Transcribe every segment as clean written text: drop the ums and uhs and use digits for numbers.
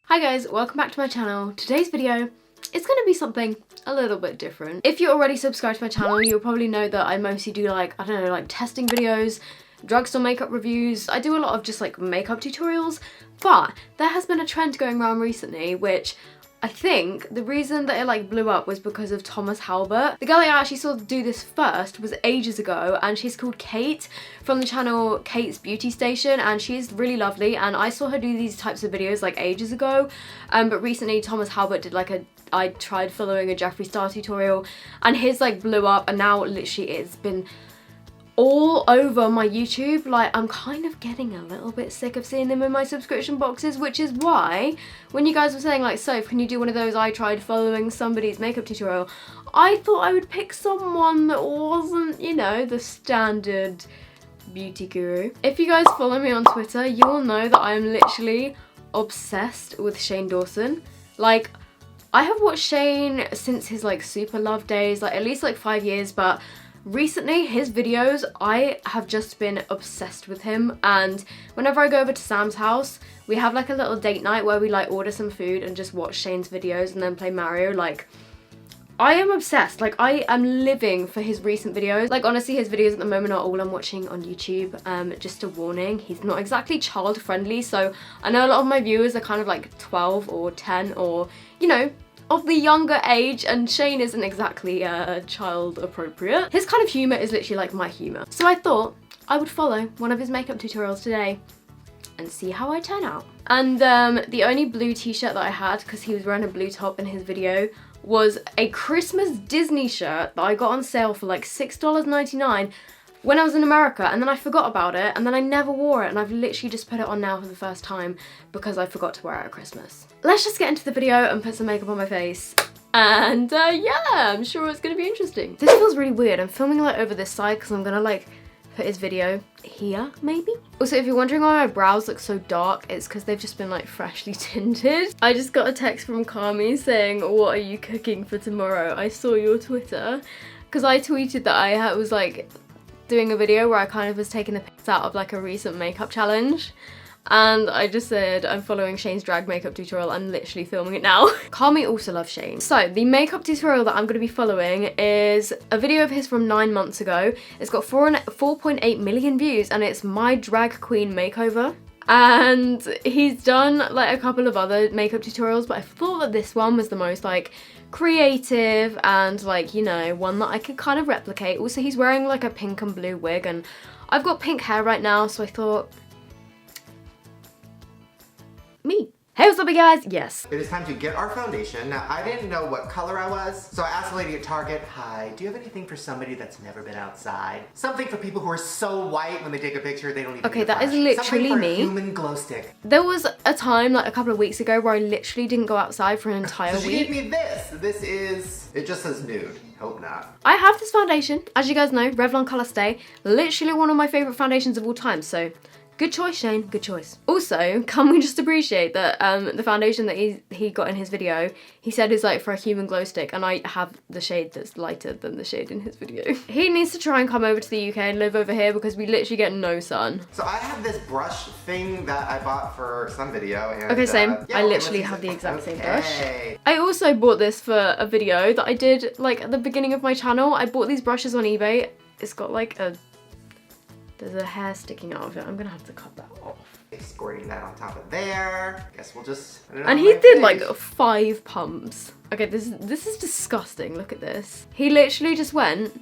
Hi guys, welcome back to my channel. Today's video is going to be something a little bit different. If you're already subscribed to my channel, you'll probably know that I mostly do like, I don't know, like testing videos, drugstore makeup reviews. I do a lot of just like makeup tutorials, but there has been a trend going around recently which I think the reason that it like blew up was because of Thomas Halbert. The girl I actually saw do this first was ages ago, and she's called Kate from the channel Kate's Beauty Station, and she's really lovely, and I saw her do these types of videos like ages ago, but recently Thomas Halbert did like I tried following a Jeffree Star tutorial and his like blew up, and now literally it's been all over my YouTube. Like, I'm kind of getting a little bit sick of seeing them in my subscription boxes, which is why when you guys were saying like, Soph, can you do one of those I tried following somebody's makeup tutorial, I thought I would pick someone that wasn't, you know, the standard beauty guru. If you guys follow me on Twitter, you will know that I am literally obsessed with Shane Dawson. Like, I have watched Shane since his like Super Love days, like at least like 5 years, but recently, his videos, I have just been obsessed with him, and whenever I go over to Sam's house, we have like a little date night where we like order some food and just watch Shane's videos and then play Mario. Like, I am obsessed. Like, I am living for his recent videos. Like, honestly, his videos at the moment are all I'm watching on YouTube. Just a warning, he's not exactly child friendly, so I know a lot of my viewers are kind of like 12 or 10 or, you know, of the younger age, and Shane isn't exactly child appropriate. His kind of humour is literally like my humour. So I thought I would follow one of his makeup tutorials today and see how I turn out. And the only blue t-shirt that I had, because he was wearing a blue top in his video, was a Christmas Disney shirt that I got on sale for like $6.99 when I was in America, and then I forgot about it, and then I never wore it, and I've literally just put it on now for the first time because I forgot to wear it at Christmas. Let's just get into the video and put some makeup on my face, and yeah, I'm sure it's gonna be interesting. This feels really weird. I'm filming like over this side because I'm gonna like put his video here, maybe? Also, if you're wondering why my brows look so dark, it's because they've just been like freshly tinted. I just got a text from Kami saying, "What are you cooking for tomorrow? I saw your Twitter," because I tweeted that I was like doing a video where I kind of was taking the piss out of like a recent makeup challenge, and I just said I'm following Shane's drag makeup tutorial. I'm literally filming it now. Kami also loves Shane. So the makeup tutorial that I'm going to be following is a video of his from 9 months ago. It's got 4.8 million views, and it's my drag queen makeover. And he's done like a couple of other makeup tutorials, but I thought that this one was the most like creative and like, you know, one that I could kind of replicate. Also, he's wearing like a pink and blue wig, and I've got pink hair right now, so I thought, me. Hey, what's up, you guys? Yes. It is time to get our foundation. Now, I didn't know what color I was, so I asked the lady at Target, "Hi, do you have anything for somebody that's never been outside? Something for people who are so white when they take a picture they don't even Okay, need a that is flash. literally Something for me. A human glow stick." There was a time like a couple of weeks ago where I literally didn't go outside for an entire So she week. gave me this. This is, it just says nude. Hope not. I have this foundation, as you guys know, Revlon Color Stay. Literally one of my favourite foundations of all time, so good choice, Shane, good choice. Also, can we just appreciate that the foundation that he got in his video, he said is like for a human glow stick, and I have the shade that's lighter than the shade in his video. He needs to try and come over to the UK and live over here because we literally get no sun. So I have this brush thing that I bought for some video, and okay, same. yeah, I okay, literally let's have the use it. exact same Okay. brush. I also bought this for a video that I did like at the beginning of my channel. I bought these brushes on eBay. It's got like there's a hair sticking out of it. I'm gonna have to cut that off. Squirting that on top of there. Guess we'll just put it on And my he did face. like 5 pumps. Okay, this is disgusting. Look at this. He literally just went.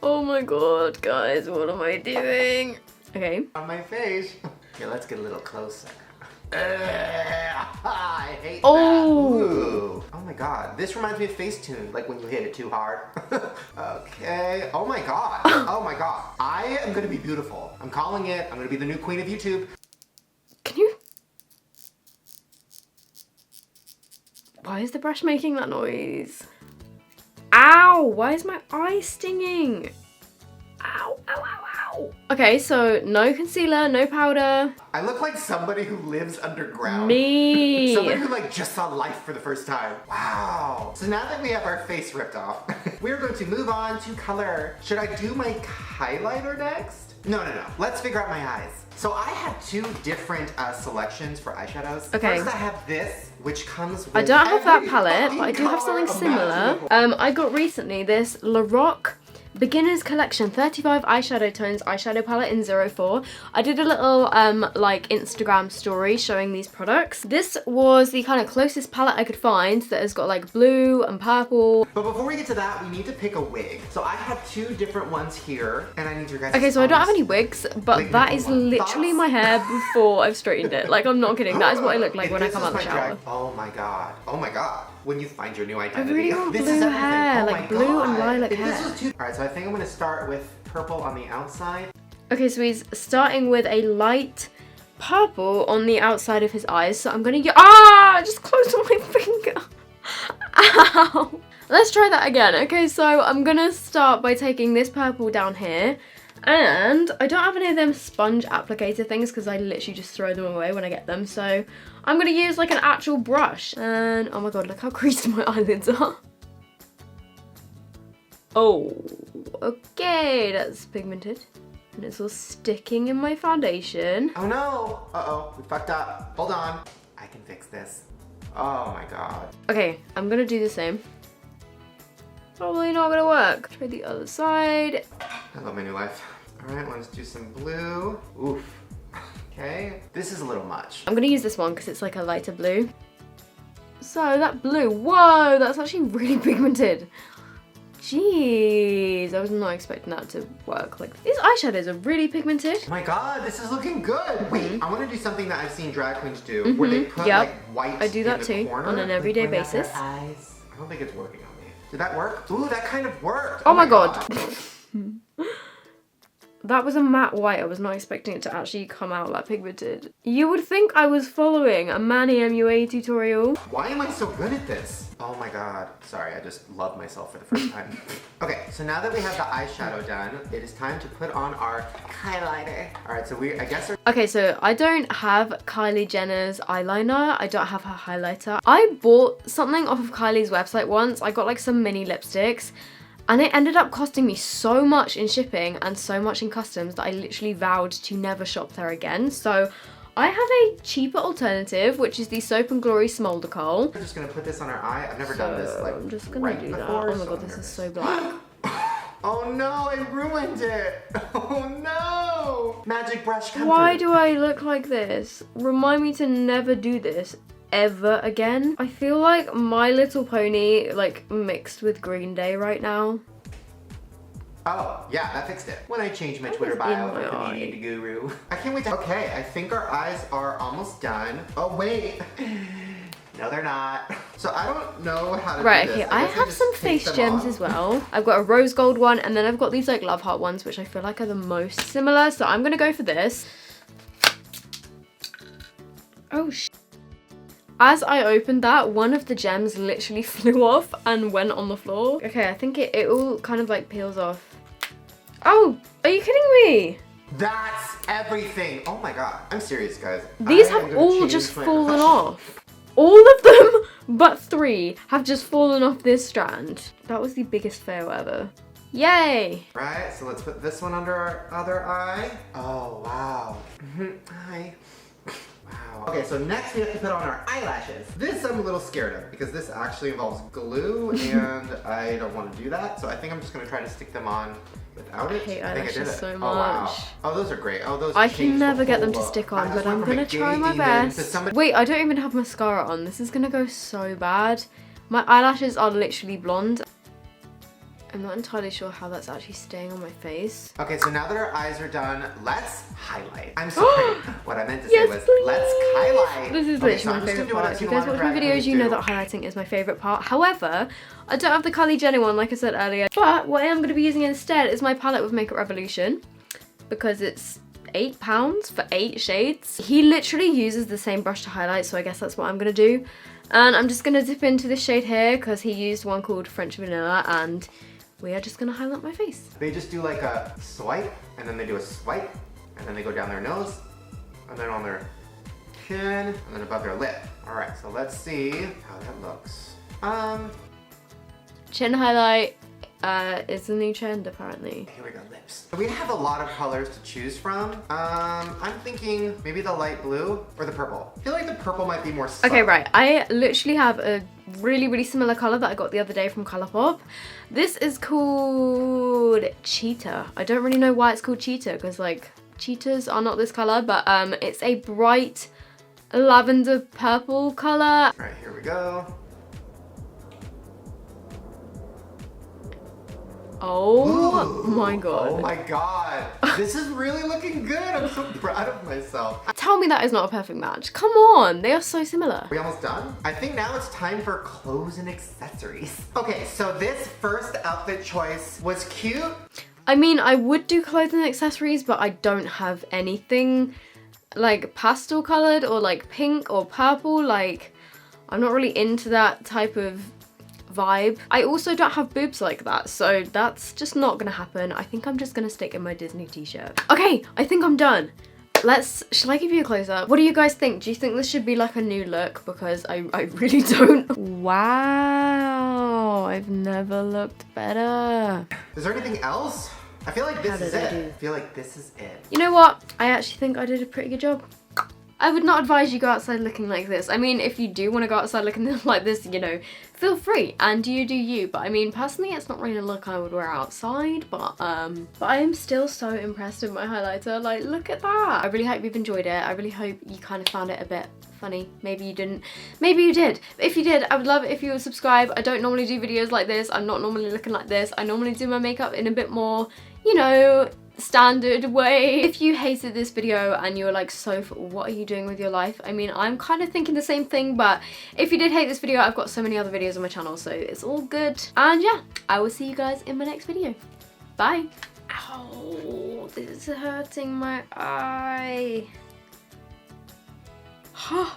Oh my god, guys, what am I doing? Okay. On my face. Yeah, let's get a little closer. I hate Oh. that. Ooh. Oh my god. This reminds me of Facetune, like when you hit it too hard. Okay. Oh my god. Oh my god. I am gonna be beautiful. I'm calling it. I'm gonna be the new queen of YouTube. Can you? Why is the brush making that noise? Ow! Why is my eye stinging? Ow, ow, ow, ow. Ow! Okay, so no concealer, no powder. I look like somebody who lives underground. Me. Somebody who like just saw life for the first time. Wow. So now that we have our face ripped off, we're going to move on to color. Should I do my highlighter next? No. Let's figure out my eyes. So I have two different selections for eyeshadows. Okay. First I have this, which comes with I don't have that palette, every but I do have something color similar. imaginable. I got recently this Lorac Beginner's Collection 35 eyeshadow tones eyeshadow palette in 04. I did a little like Instagram story showing these products. This was the kind of closest palette I could find that has got like blue and purple. But before we get to that, we need to pick a wig. So I have two different ones here, and I need your guys' Okay, so I don't have any thumbs. wigs, but that is literally my hair before I've straightened it. Like, I'm not kidding. That is what I look like when I come out of the shower. Oh my god. Oh my god. When you find your new identity. I really want This blue is everything. hair, Oh like my blue and God. lilac If hair. This was too... Alright, so I think I'm gonna start with purple on the outside. Okay, so he's starting with a light purple on the outside of his eyes. So I'm gonna use... Ah! I just closed on my finger. Ow! Let's try that again. Okay, so I'm gonna start by taking this purple down here. And I don't have any of them sponge applicator things because I literally just throw them away when I get them. So I'm gonna use like an actual brush. And oh my god, look how creased my eyelids are. Oh, okay, that's pigmented. And it's all sticking in my foundation. Oh no! Uh-oh, we fucked up. Hold on. I can fix this. Oh my god. Okay, I'm gonna do the same. Probably not gonna work. Try the other side. I love my new life. Alright, let's do some blue. Oof. Okay, this is a little much. I'm gonna use this one because it's like a lighter blue. So that blue, whoa, that's actually really pigmented. Jeez, I was not expecting that to work. Like, these eyeshadows are really pigmented. Oh my god, this is looking good. Wait, I want to do something that I've seen drag queens do, where they put Yep. like white I do that in the too, corner, on an everyday like, around their basis. eyes. I don't think it's working on me. Did that work? Ooh, that kind of worked. Oh my god. That was a matte white. I was not expecting it to actually come out that pigmented. You would think I was following a Manny MUA tutorial. Why am I so good at this? Oh my god. Sorry, I just love myself for the first time. Okay, so now that we have the eyeshadow done, it is time to put on our highlighter. Alright, so I guess Okay, so I don't have Kylie Jenner's eyeliner. I don't have her highlighter. I bought something off of Kylie's website once. I got like some mini lipsticks. And it ended up costing me so much in shipping and so much in customs that I literally vowed to never shop there again. So I have a cheaper alternative, which is the Soap & Glory Smolder Kohl. we're just gonna put this on our eye. I've never done this like I'm just gonna right do that. before, Oh my so god, I'm this is nervous. so black. Oh no, I ruined it. Oh no. Magic brush, come Why through. do I look like this? Remind me to never do this ever again. I feel like My Little Pony like mixed with Green Day right now. Oh, yeah, that fixed it. When I changed my That Twitter was bio in my to comedian to guru. I can't wait to... Okay, I think our eyes are almost done. Oh, wait. No, they're not. So I don't know how to Right, do okay, this. I guess we have just some take face them gems off. as well. I've got a rose gold one, and then I've got these like Love Heart ones, which I feel like are the most similar. So I'm gonna go for this. Oh, As I opened that, one of the gems literally flew off and went on the floor. Okay, I think it all kind of like peels off. Oh, are you kidding me? That's everything. Oh my god. I'm serious, guys. These I am have gonna all change just my fallen profession. off. All of them but 3 have just fallen off this strand. That was the biggest fail ever. Yay! Right, so let's put this one under our other eye. Oh, wow. Hi. Wow. Okay, so next we have to put on our eyelashes. This I'm a little scared of because this actually involves glue and I don't want to do that. So I think I'm just going to try to stick them on without it. I hate I think I did eyelashes it. so Oh, wow. much. Oh, those are great. Oh, those I change can the never get whole them to look. stick I on, just but I'm went from a gonna try gay my demon to best. somebody- Wait, I don't even have mascara on. This is gonna go so bad. My eyelashes are literally blonde. I'm not entirely sure how that's actually staying on my face. Okay, so now that our eyes are done, let's highlight. I'm sorry. What I meant to say Yes, was, please. let's highlight. This is Okay, so literally I'm my just gonna favourite do what part. I've If you seen a guys lot watch of my drag videos, queens you know do. that highlighting is my favourite part. However, I don't have the Kylie Jenner one like I said earlier. But what I am going to be using instead is my palette with Makeup Revolution. Because it's £8 for 8 shades. He literally uses the same brush to highlight, so I guess that's what I'm going to do. And I'm just going to dip into this shade here because he used one called French Vanilla and we are just gonna highlight my face. They just do like a swipe, and then they do a swipe, and then they go down their nose, and then on their chin, and then above their lip. All right, so let's see how that looks. Chin highlight is the new trend apparently. Here we go, lips. We have a lot of colors to choose from. I'm thinking maybe the light blue or the purple. I feel like the purple might be more subtle. Okay, right. I literally have a really similar color that I got the other day from Colourpop. This is called Cheetah. I don't really know why it's called Cheetah because like cheetahs are not this color, but it's a bright lavender purple color. All right, here we go. Oh Ooh, my god. Oh my god. This is really looking good. I'm so proud of myself. Tell me that is not a perfect match. Come on, they are so similar. We almost done? I think now it's time for clothes and accessories. Okay, so this first outfit choice was cute. I mean, I would do clothes and accessories, but I don't have anything like pastel colored or like pink or purple. Like, I'm not really into that type of vibe. I also don't have boobs like that, so that's just not gonna happen. I think I'm just gonna stick in my Disney t-shirt. Okay, I think I'm done. Shall I give you a close-up? What do you guys think? Do you think this should be like a new look? Because I really don't. Wow, I've never looked better. Is there anything else? I feel like this is it. I feel like this is it. You know what? I actually think I did a pretty good job. I would not advise you go outside looking like this. I mean, if you do want to go outside looking like this, you know, feel free and you do you. But I mean, personally, it's not really a look I would wear outside, but I am still so impressed with my highlighter. Like, look at that. I really hope you've enjoyed it. I really hope you kind of found it a bit funny. Maybe you didn't. Maybe you did. But if you did, I would love it if you would subscribe. I don't normally do videos like this. I'm not normally looking like this. I normally do my makeup in a bit more, you know, standard way. If you hated this video and you're like, Soph, what are you doing with your life? I mean, I'm kind of thinking the same thing, but if you did hate this video, I've got so many other videos on my channel, so it's all good. And yeah, I will see you guys in my next video. Bye. Ow, this is hurting my eye. Huh.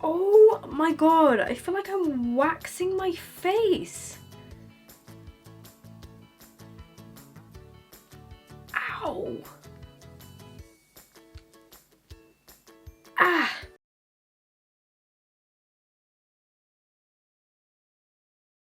Oh my god, I feel like I'm waxing my face. Ow. Ah.